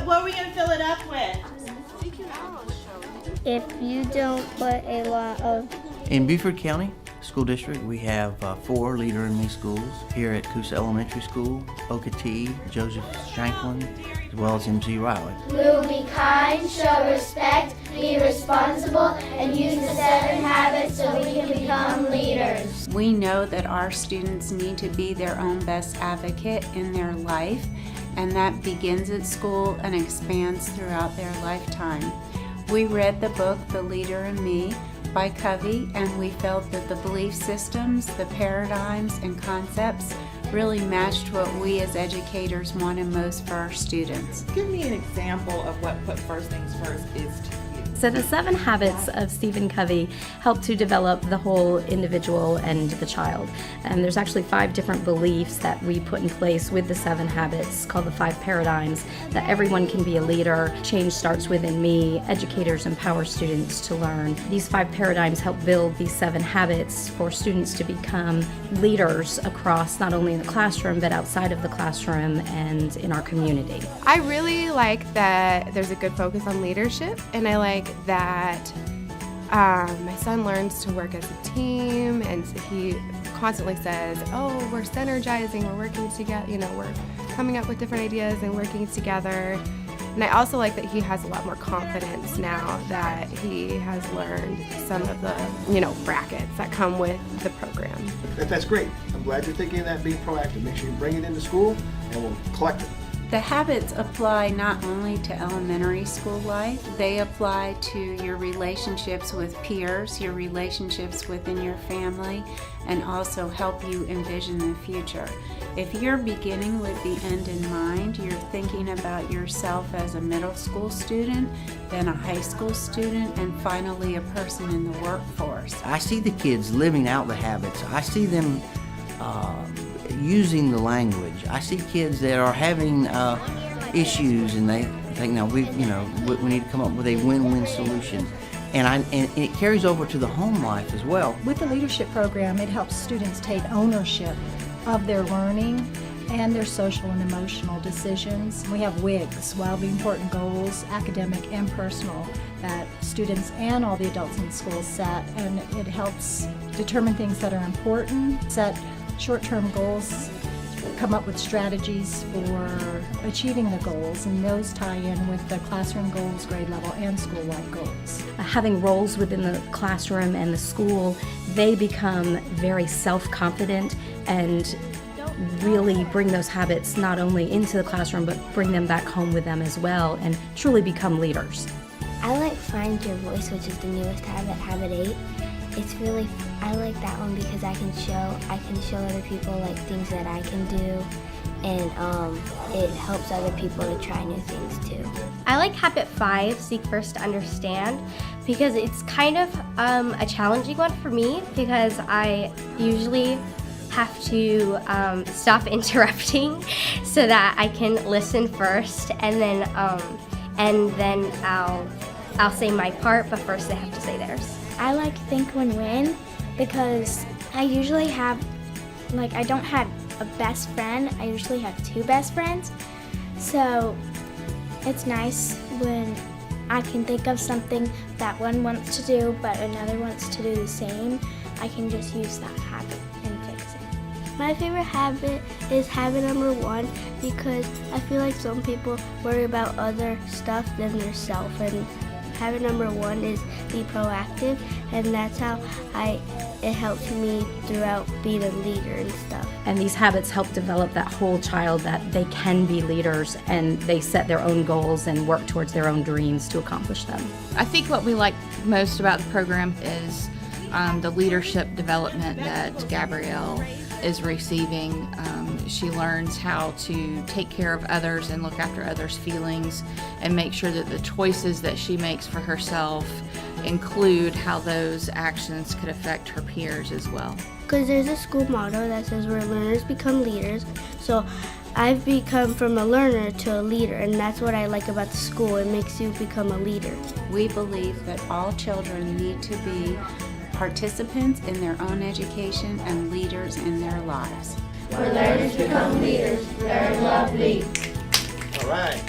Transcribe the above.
What are we gonna fill it up with? If you don't put a lot of... In Beaufort County School District, we have 4 Leader in Me schools here at Coosa Elementary School, Okatie, Joseph Shanklin, as well as MZ Riley. We will be kind, show respect, be responsible, and use the 7 habits so we can become leaders. We know that our students need to be their own best advocate in their life, and that begins at school and expands throughout their lifetime. We read the book, The Leader in Me, by Covey, and we felt that the belief systems, the paradigms, and concepts really matched what we as educators wanted most for our students. Give me an example of what put first things first is to you. So the 7 habits of Stephen Covey help to develop the whole individual and the child. And there's actually 5 different beliefs that we put in place with the 7 habits called the 5 paradigms, that everyone can be a leader, change starts within me, educators empower students to learn. These 5 paradigms help build these 7 habits for students to become leaders across not only in the classroom but outside of the classroom and in our community. I really like that there's a good focus on leadership, and I like that my son learns to work as a team, and he constantly says, oh, we're synergizing, we're working together, we're coming up with different ideas and working together. And I also like that he has a lot more confidence now that he has learned some of the, brackets that come with the program. That's great. I'm glad you're thinking of that, being proactive. Make sure you bring it into school and we'll collect it. The habits apply not only to elementary school life, they apply to your relationships with peers, your relationships within your family, and also help you envision the future. If you're beginning with the end in mind, you're thinking about yourself as a middle school student, then a high school student, and finally a person in the workforce. I see the kids living out the habits. I see them using the language. I see kids that are having issues, and they think, now we need to come up with a win-win solution. And it carries over to the home life as well. With the leadership program, it helps students take ownership of their learning and their social and emotional decisions. We have WIGs, wildly important goals, academic and personal, that students and all the adults in the school set, and it helps determine things that are important, set short-term goals, come up with strategies for achieving the goals, and those tie in with the classroom goals, grade level, and school-wide goals. Having roles within the classroom and the school, they become very self-confident and really bring those habits not only into the classroom but bring them back home with them as well and truly become leaders. I like Find Your Voice, which is the newest habit, habit 8. I like that one because I can show other people like things that I can do, and it helps other people to try new things too. I like habit 5, seek first to understand, because it's kind of a challenging one for me because I usually have to stop interrupting so that I can listen first, and then I'll say my part, but first they have to say theirs. I like Think Win Win because I usually have, I don't have a best friend, I usually have 2 best friends. So it's nice when I can think of something that one wants to do but another wants to do the same. I can just use that habit and fix it. My favorite habit is habit number 1 because I feel like some people worry about other stuff than themselves, and habit number 1 is be proactive, and that's how it helps me throughout being a leader and stuff. And these habits help develop that whole child, that they can be leaders and they set their own goals and work towards their own dreams to accomplish them. I think what we like most about the program is the leadership development that Gabrielle is receiving. She learns how to take care of others and look after others' feelings and make sure that the choices that she makes for herself include how those actions could affect her peers as well. Because there's a school motto that says where learners become leaders, so I've become from a learner to a leader, and that's what I like about the school. It makes you become a leader. We believe that all children need to be participants in their own education and leaders in their lives. Where learners become leaders, learn, love, lead. All right.